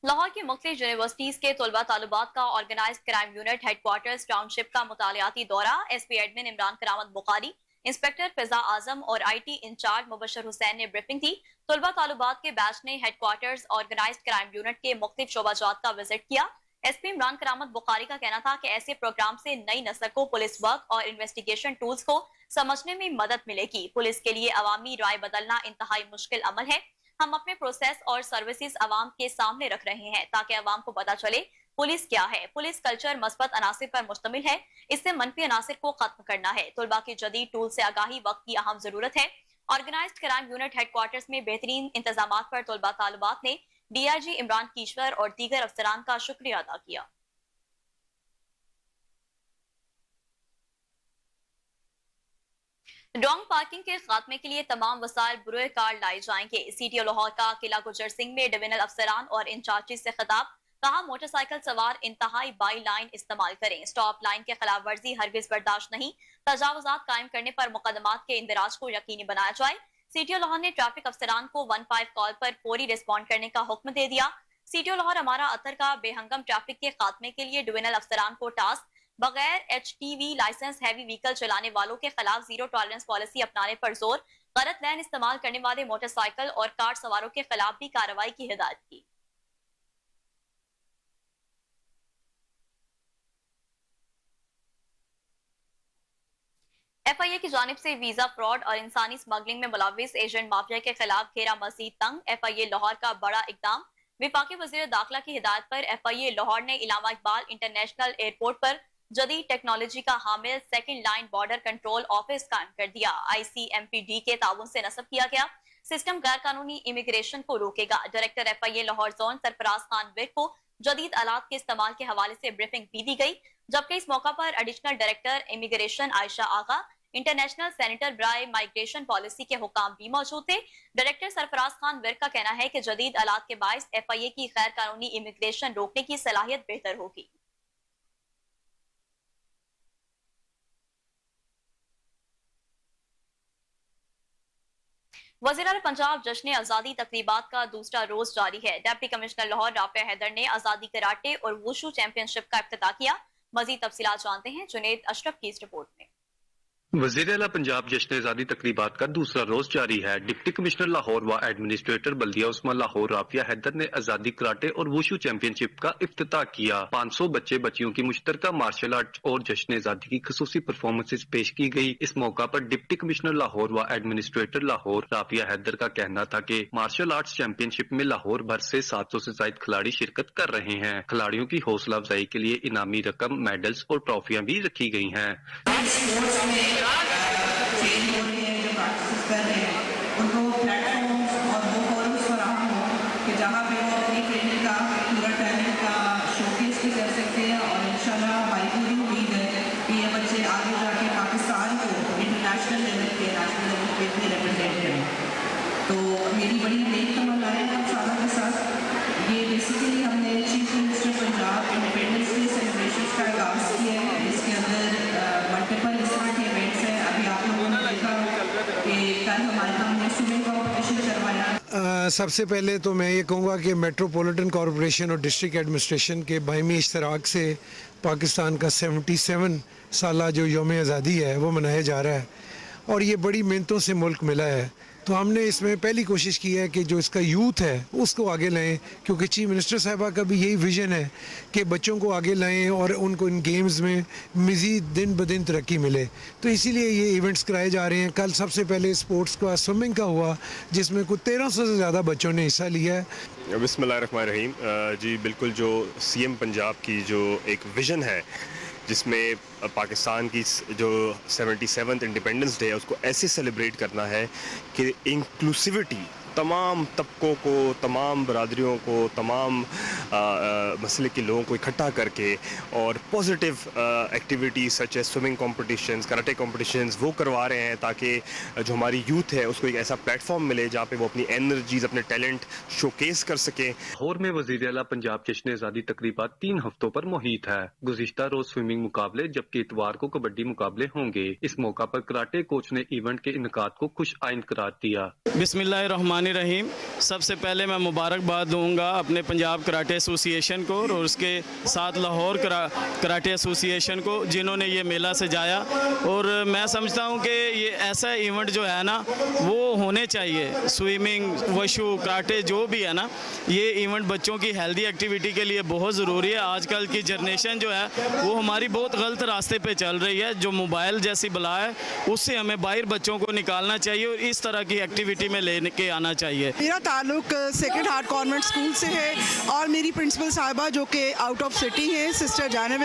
लाहौर की मुख्तलिफ यूनिवर्सिटीज के तलबा तालिबात का organised crime unit headquarters township का मुतालियाती दौरा। एसपी एडमिन इमरान करामत बुखारी, इंस्पेक्टर फिजा आजम और आईटी इंचार्ज मुबशर हुसैन ने ब्रीफिंग की। तलबा तालिबात के बैच ने हेडक्वार्टर्स ऑर्गेनाइज्ड क्राइम यूनिट के मुख्तलिफ शोबाजात का विजिट किया। एसपी इमरान करामत बुखारी का कहना था कि ऐसे प्रोग्राम से नई नस्ल को पुलिस वर्क और इन्वेस्टिगेशन टूल्स को समझने में मदद मिलेगी। पुलिस के लिए अवामी राय बदलना इंतहाई मुश्किल अमल है। हम अपने प्रोसेस और सर्विसेज अवाम के सामने रख रहे हैं ताकि अवाम को पता चले पुलिस क्या है। पुलिस कल्चर मस्बत अनासिर पर मुश्तमिल है, इससे मनफी अनासिर को खत्म करना है। तलबा की जदीद टूल से आगाही वक्त की अहम जरूरत है। ऑर्गेनाइज्ड क्राइम यूनिट हेडक्वार्टर्स में बेहतरीन इंतजाम पर तलबा तालिबात ने डीआईजी इमरान कीश्वर और दीगर अफसरान का शुक्रिया अदा किया। रॉन्ग पार्किंग के खात्मे के लिए तमाम वसाइल बुरे कार लाए जाएंगे। सीटीओ लाहौर का किला गुजर सिंह में डिविजनल अफसरान और इंचार्जेस से खिताब। कहा, मोटरसाइकिल सवार इंतहाई बाई लाइन इस्तेमाल करें। स्टॉप लाइन के खिलाफ वर्जी हरगिज बर्दाश्त नहीं। तजावुजात कायम करने पर मुकदमात के इंदराज को यकीनी बनाया जाए। सीटीओ लाहौर ने ट्रैफिक अफसरान को 15 कॉल पर फौरी रिस्पॉन्ड करने का हुक्म दे दिया। सीटीओ लाहौर अमारा अतर का बेहंगम ट्रैफिक के खात्मे के लिए डिविजनल अफसरान को टास्क, बगैर HTV लाइसेंस हैवी व्हीकल चलाने वालों के खिलाफ जीरो टॉलरेंस पॉलिसी अपनाने पर जोर, गलत लैन इस्तेमाल करने वाले मोटरसाइकिल और कार सवारों के खिलाफ भी कार्रवाई की हिदायत की। FIA की जानिब से वीजा फ्रॉड और इंसानी स्मगलिंग में मुलविस एजेंट माफिया के खिलाफ घेरा मजीद तंग, FIA लाहौर का बड़ा इकदाम। विफाकी वजीर दाखिला की हिदायत पर FIA लाहौर ने इलामा इकबाल इंटरनेशनल एयरपोर्ट पर जदीद टेक्नोलॉजी का हामिल second line border control office कायम कर दिया। ICMPD के ताउन से नस्ब किया गया सिस्टम गैर कानूनी इमिग्रेशन को रोकेगा। Director FIA Lahore zone Sarfaraz Khan Virk को जदीद आलात के इस्तेमाल के हवाले से ब्रीफिंग भी दी गई, जबकि इस मौका पर एडिशनल डायरेक्टर इमिग्रेशन आयशा आगा, इंटरनेशनल सेनेटर ब्राय माइग्रेशन पॉलिसी के हुकाम भी मौजूद थे। डायरेक्टर सरफराज खान विर्क का कहना है कि जदीद आलात के बाइस FIA की गैर कानूनी इमिग्रेशन रोकने की सलाहियत बेहतर होगी। वज़ीर-ए-आला पंजाब जश्न आज़ादी तकरीबात का दूसरा रोज जारी है। डिप्टी कमिश्नर लाहौर राफिया हैदर ने आज़ादी कराटे और वुशु चैंपियनशिप का इफ्तिताह किया। मज़ीद तफसीलात जानते हैं जुनेद अशरफ की इस रिपोर्ट में। वज़ीर-ए-आला पंजाब जश्न आज़ादी तकरीबात का दूसरा रोज जारी है। डिप्टी कमिश्नर लाहौर व एडमिनिस्ट्रेटर बल्दिया उस्मान लाहौर राफिया हैदर ने आज़ादी कराटे और वुशु चैंपियनशिप का इफ्तिताह किया। 500 बच्चे बच्चियों की मुश्तरका मार्शल आर्ट और जश्न आज़ादी की खसूसी परफॉर्मेंसेज पेश की गई। इस मौका पर डिप्टी कमिश्नर लाहौर व एडमिनिस्ट्रेटर लाहौर राफिया हैदर का कहना था कि मार्शल आर्ट्स चैंपियनशिप में लाहौर भर से 700 से ज्यादा खिलाड़ी शिरकत कर रहे हैं। खिलाड़ियों की हौसला अफजाई के लिए इनामी रकम, मेडल्स और ट्रॉफियां भी रखी गई हैं। कर रहे हैं उनको प्लेटफॉर्म्स और वो फोरम्स फराहम हो कि जहाँ पे वो अपनी ट्रेनिंग का पूरा टैलेंट का शोकेस भी कर सकते हैं। और इंशाल्लाह हमारी पूरी उम्मीद है कि ये बच्चे आगे जाके पाकिस्तान को इंटरनेशनल लेवल पे, नेशनल लेवल पे भी रिप्रेजेंट करें। तो मेरी बड़ी नेक तमन्ना है हम सालों के साथ। ये बेसिकली हमने chief minister Punjab independence day celebration का आगाज़ किया है। इसके अंदर मल्टीपल इस तरह के इवेंट्स हैं। अभी आप लोगों ने देखा कि कल हमने स्विमिंग कॉम्पिटिशन करवाया। सबसे पहले तो मैं ये कहूँगा कि मेट्रोपॉलिटन कॉरपोरेशन और डिस्ट्रिक्ट एडमिनिस्ट्रेशन के बाहमी इश्तराक से पाकिस्तान का 77 साला जो यौम आज़ादी है वो मनाया जा रहा है और ये बड़ी मेहनतों से मुल्क मिला है। तो हमने इसमें पहली कोशिश की है कि जो इसका यूथ है उसको आगे लाएं, क्योंकि चीफ मिनिस्टर साहिबा का भी यही विज़न है कि बच्चों को आगे लाएं और उनको इन गेम्स में मज़ीद दिन ब दिन तरक्की मिले। तो इसीलिए ये इवेंट्स कराए जा रहे हैं। कल सबसे पहले स्पोर्ट्स का स्विमिंग का हुआ जिसमें कुछ 1300 से ज़्यादा बच्चों ने हिस्सा लिया है। बिस्मिल्लाहिर्रहमानिर्रहीम। जी बिल्कुल, जो CM पंजाब की जो एक विज़न है जिसमें पाकिस्तान की जो 77th इंडिपेंडेंस डे है उसको ऐसे सेलिब्रेट करना है कि इंक्लूसिविटी तमाम तबकों को, तमाम बरादरियों को, तमाम मसले के लोगों को इकट्ठा करके और positive activities such as swimming competitions, karate competitions वो करवा रहे हैं ताकि जो हमारी यूथ है उसको एक ऐसा प्लेटफॉर्म मिले जहाँ पे वो अपनी एनर्जीज, अपने टैलेंट शोकेस कर सकें। लाहौर में वज़ीर-ए-आला पंजाब जश्न आज़ादी तकरीबात 3 हफ्तों पर मुहित है। गुज़िश्ता रोज स्विमिंग मुकाबले जबकि इतवार को कबड्डी मुकाबले होंगे। इस मौका पर कराटे कोच ने इवेंट के इनकाद को खुश आइंद करार दिया। बिस्मिल्लाहिर्रहमानिर्रहीम। सबसे पहले मैं मुबारकबाद दूंगा अपने पंजाब कराटे एसोसिएशन को और उसके साथ लाहौर कराटे एसोसिएशन को जिन्होंने ये मेला सजाया। और मैं समझता हूँ कि ये ऐसा इवेंट जो है ना वो होने चाहिए। स्विमिंग, वशु, कराटे जो भी है ना, ये इवेंट बच्चों की हेल्दी एक्टिविटी के लिए बहुत ज़रूरी है। आजकल की जनरेशन जो है वो हमारी बहुत गलत रास्ते पे चल रही है। जो मोबाइल जैसी बला है उससे हमें बाहर बच्चों को निकालना चाहिए और इस तरह की एक्टिविटी में लेने के आना चाहिए। मेरा ताल्लुक सेक्रेड हार्ट कॉन्वेंट स्कूल से है और मेरी प्रिंसिपल साहिबा जो कि आउट ऑफ सिटी हैं, सिस्टर जानब,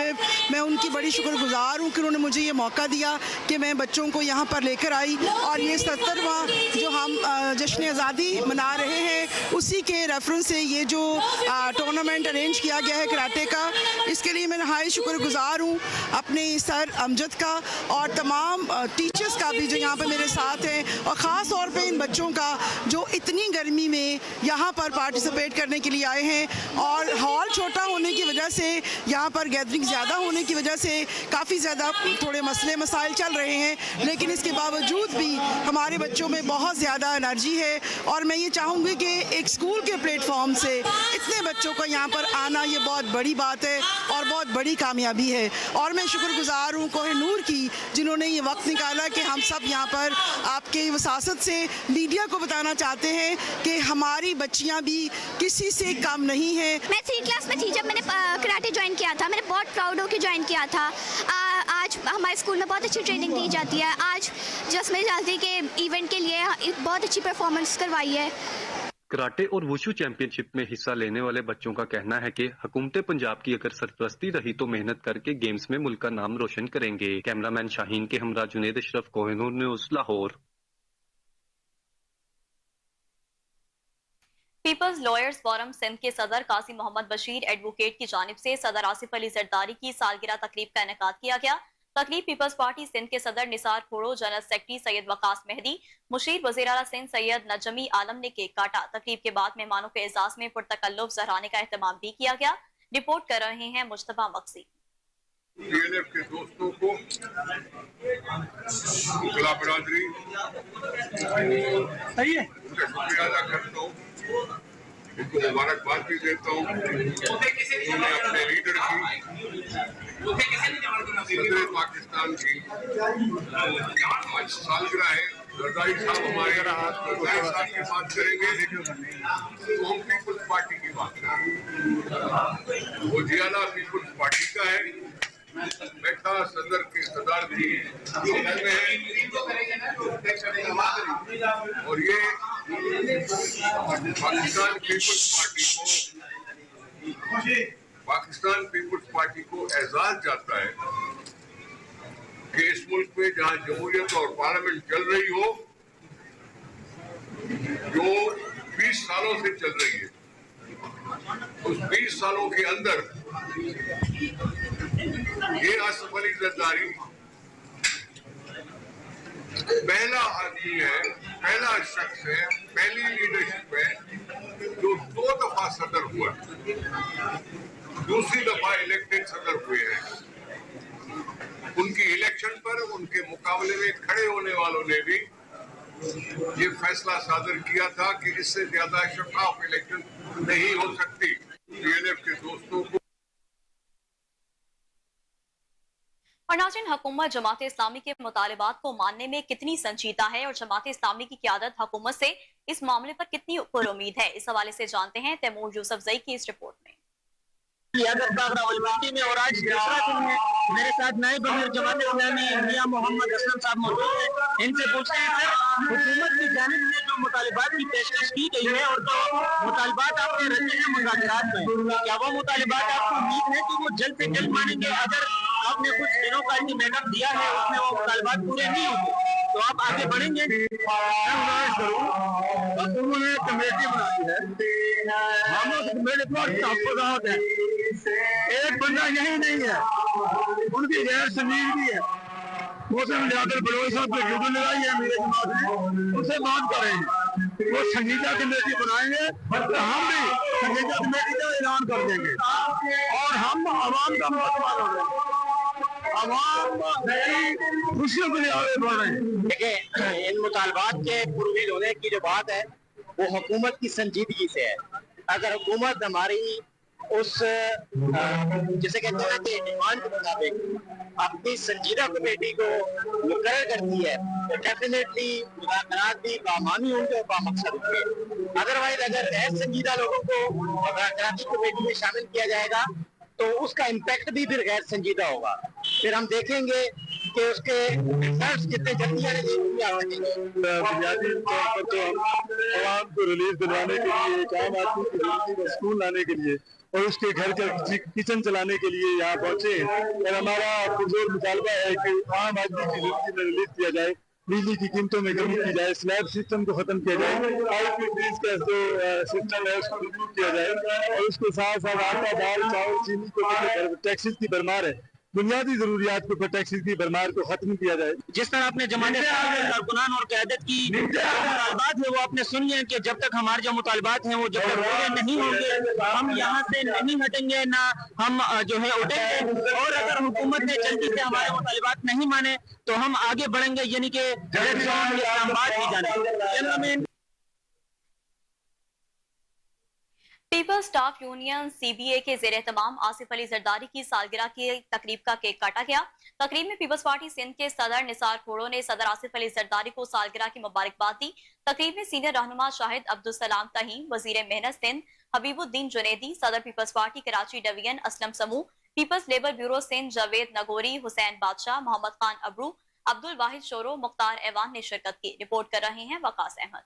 मैं उनकी बड़ी शुक्रगुजार हूँ कि उन्होंने मुझे ये मौका दिया कि मैं बच्चों को यहाँ पर लेकर आई। और ये 70वां जो हम जश्न आज़ादी मना रहे हैं उसी के रेफरेंस से ये जो टूर्नामेंट अरेंज किया गया है कराटे का, इसके लिए मैं नहायत शुक्रगुजार हूँ अपने सर अमजद का और तमाम टीचर्स का भी जो यहाँ पर मेरे साथ हैं, और ख़ास तौर पे इन बच्चों का जो इतनी गर्मी में यहाँ पर पार्टिसिपेट करने के लिए आए हैं। और हॉल छोटा होने की वजह से, यहाँ पर गैदरिंग ज़्यादा होने की वजह से काफ़ी ज़्यादा थोड़े मसले मसाइल चल रहे हैं, लेकिन इसके बावजूद भी हमारे बच्चों में बहुत ज़्यादा एनर्जी है। और मैं ये चाहूँगी कि एक स्कूल के प्लेटफॉर्म से इतने बच्चों का यहाँ पर आना ये बहुत बड़ी बात है और बहुत बड़ी कामयाबी है। और मैं शुक्रगुजार हूँ कोहिनूर की, जिन्होंने ये वक्त निकाला कि हम सब यहाँ पर आपके वसासत से मीडिया को बताना चाहते हैं कि हमारी बच्चियाँ भी किसी से कम नहीं हैं। मैं 3 क्लास में थी जब मैंने कराटे ज्वाइन किया था। मैंने बहुत प्राउड होकर ज्वाइन किया था। आज हमारे स्कूल में बहुत अच्छी ट्रेनिंग दी जाती है। आज जसमें जाती के इवेंट के लिए बहुत अच्छी परफॉर्मेंस करवाई है। कराटे और वुशु चैंपियनशिप में हिस्सा लेने वाले बच्चों का कहना है कि हुकूमत पंजाब की अगर सरपरस्ती रही तो मेहनत करके गेम्स में मुल्क का नाम रोशन करेंगे। कैमरामैन शाहीन के हमरा Junaid Ashraf, Kohinoor news, Lahore. Peoples lawyers forum Sindh के सदर काजी मोहम्मद बशीर एडवोकेट की जानिब से सदर आसिफ अली जरदारी की सालगिरह तकरीब का इनेकाद किया गया। तकरीब पीपल्स पार्टी सिंध के सदर निसार खोड़ो, जनरल सेक्रेटरी सैयद वकास मेहदी, मुशीर वज़ीर आला सिंध सैयद नजमी आलम ने केक काटा। तकरीब के बाद मेहमानों के एजाज में पुरतकल्लुफ ज़हराने का एहतमाम भी किया गया। रिपोर्ट कर रहे हैं मुज्तबा मक्सी। DNF के दोस्तों को, मुगला बिरादरी, सही है, उनका शुक्रिया अदा करता हूँ, उनको मुबारकबाद भी देता हूँ। उन्होंने अपने लीडर की, सदर पाकिस्तान की आज सालगिरह है। जरदारी साहब हमारे जरदारी साहब की बात करेंगे तो हम पीपल्स पार्टी की बात करेंगे। वो जियाला पीपल्स पार्टी का है, बैठा सदर के सरदार जी और ये पाकिस्तान पीपल्स पार्टी को एजाज जाता है कि इस मुल्क में जहां जमहूरियत और पार्लियामेंट चल रही हो, जो 20 सालों से चल रही है, उस 20 सालों के अंदर ये आसिफ अली जरदारी पहला आदमी है, पहला शख्स है, पहली लीडरशिप है जो 2 दफा सदर हुआ, दूसरी दफा इलेक्टेड सदर हुए हैं। उनकी इलेक्शन पर उनके मुकाबले में खड़े होने वालों ने भी ये फैसला सादर किया था कि इससे ज्यादा शफाफ इलेक्शन नहीं हो सकती। DNF के दोस्तों को और नाज़रीन, हुकूमत जमात इस्लामी के मुतालिबात को मानने में कितनी संजीदा है और जमात इस्लामी की क़यादत हुकूमत से इस मामले पर कितनी उम्मीद है, इस हवाले से जानते हैं तैमूर यूसुफजई की इस रिपोर्ट में। में और आज दूसरा दिन है, मेरे साथ नायब अमीर जमात इस्लामी मियां मोहम्मद असलम साहब मौजूद हैं। इनसे पूछते हैं सर, हुकूमत की जानिब से जो मुतालिबात की पेशकश की गई है और जो मुतालिबात आपने रखे हैं मुज़ाकरात में, क्या वो मुतालिबात आपको उम्मीद है कि वो जल्द से जल्द मानेंगे? अगर आपने कुछ दिनों का अल्टीमेटम दिया है उसमें वो मुतालिबात पूरे नहीं होंगे तो आप आगे बढ़ेंगे? उन्होंने कमेटी बनाई है, मेरे पास एक बंदा यही नहीं है, उनकी गैर संजीदगी है। मौसम जाकर बलोच साहब को वीडियो लगाई है मेरे जमात ने, उनसे बात करेंगे, वो संजीदा कमेटी बनाएंगे तो हम भी संजीदा कमेटी का ऐलान कर देंगे और हम आवाम का मुतबार हो जाएंगे। आवाम खुशियों के लिए आगे बढ़ रहे हैं। देखिए, इन मुतालबात के पुरवील होने की जो बात है वो हुकूमत की संजीदगी से है। अगर हुकूमत हमारी उस जिसे कहते हैं कि डिमांड के मुताबिक अपनी संजीदा कमेटी को मुकर्रर करती है तो डेफिनेटली मुज़ाकरात भी बामानी होंगे और बामकसद होंगे। अदरवाइज अगर गैर संजीदा लोगों को मुज़ाकराती कमेटी में शामिल किया जाएगा तो उसका इम्पैक्ट भी फिर गैर संजीदा होगा। फिर हम देखेंगे कि उसके रिजल्ट्स कितने जल्दी आने बुनियादी तौर पर तो हम आवाम को रिलीफ दिलवाने के लिए, एक आम आदमी को जिंदगी में सुकून लाने के लिए और उसके घर का किचन चलाने के लिए यहाँ पहुंचे हैं और हमारा पुरजोर मुतालबा है कि आम आदमी की जिंदगी में रिलीफ दिया जाए बिजली की कीमतों में कमी की जाए, स्लैब सिस्टम को खत्म किया जाए, IPPs का जो सिस्टम है उसको रिव्यू किया जाए और उसके साथ साथ आटा, दाल, चावल, चीनी को टैक्सेस की भरमार है, बुनियादी जरूरियात के ऊपर टैक्सेस की भरमार को खत्म किया जाए। जिस तरह आपने जमाने कारकुनान और क़यादत की मुतालबात है वो आपने सुनी है कि जब तक हमारे जो मुतालबात हैं वो जब तक पूरे नहीं होंगे हम यहाँ से नहीं हटेंगे, ना हम जो है उठेंगे, और अगर हुकूमत ने जल्दी से हमारे मुतालबात नहीं माने तो हम आगे बढ़ेंगे, यानी कि इस्लामाबाद भी जाने। पीपल्स स्टाफ यूनियन CBA के ज़ेर एहतमाम आसिफ अली जरदारी की सालगिरह की तकरीब का केक काटा गया। तकरीब में पीपल्स पार्टी सिंध के सदर निसार खोड़ो ने सदर आसिफ अली जरदारी को सालगिरह की मुबारकबाद दी। तकरीब में सीनियर रहनुमा शाहिद अब्दुल सलाम तहीम, वजीर मेहनत सिंध हबीबुद्दीन जुनेदी, सदर people's party Karachi division Aslam Samoo, people's labour bureau Sindh Javed Nagori, Hussain Badshah, Mohammad Khan Abro, Abdul Wahid Shoro, Mukhtar Awan ने शिरकत की। रिपोर्ट कर रहे हैं वकास अहमद।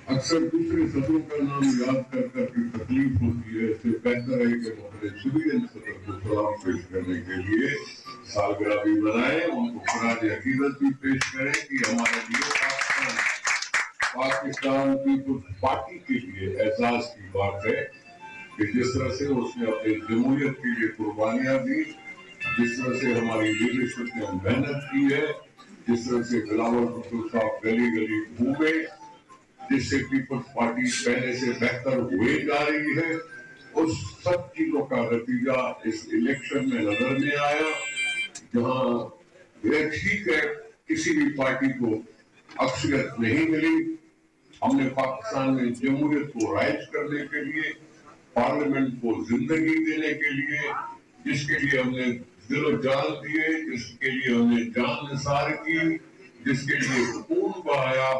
अक्सर दूसरे सदरों का नाम याद कर करके तकलीफ होती है, इससे बेहतर है कि अपने सिविलियन सदर को सलाम पेश करने के लिए सालगिरह भी बनाए, उनको खराज अकीदत भी पेश करें कि हमारे लिए पाकिस्तान पीपल्स पार्टी के लिए एहसास की बात है कि जिस तरह से उसने अपनी जमहूरियत के लिए कुर्बानियां दी, जिस तरह से हमारी लीडरशिप ने मेहनत की है, जिस तरह से बिलावल भुट्टो साहब गली गली घूमे, जिससे पीपल्स पार्टी पहले से बेहतर हुए जा रही है, उस सब चीजों का नतीजा इस इलेक्शन में नजर में आया, जहां यह ठीक है किसी भी पार्टी को अक्सरियत नहीं मिली। हमने पाकिस्तान में जमहूरियत को राइज करने के लिए, पार्लियामेंट को जिंदगी देने के लिए, जिसके लिए हमने दिलो जान दिए, जिसके लिए हमने जान निसार की, जिसके लिए खून बहाया,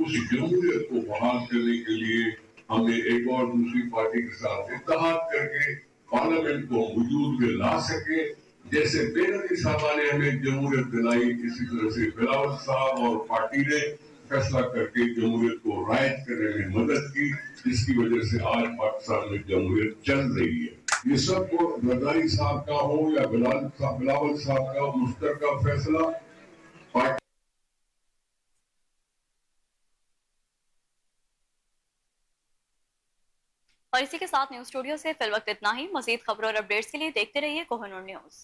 उस जमहूरियत को बहाल करने के लिए हमने एक और दूसरी पार्टी के साथ इत्तेहाद करके पार्लियामेंट को वजूद में ला सके। जैसे बेनज़ीर साहबा ने हमें जमहूरियत दिलाई, इसी तरह से बिलावल साहब और पार्टी ने फैसला करके जमहूरियत को राइज करने में मदद की, जिसकी वजह से आज पाकिस्तान में जमहूरियत चल रही है। ये सब जरदारी साहब का हो या बिलावल साहब का मुश्तरका फैसला, पार्टी और इसी के साथ न्यूज स्टूडियो से फिल वक्त इतना ही। मजीद खबरों और अपडेट्स के लिए देखते रहिए कोहिनूर न्यूज।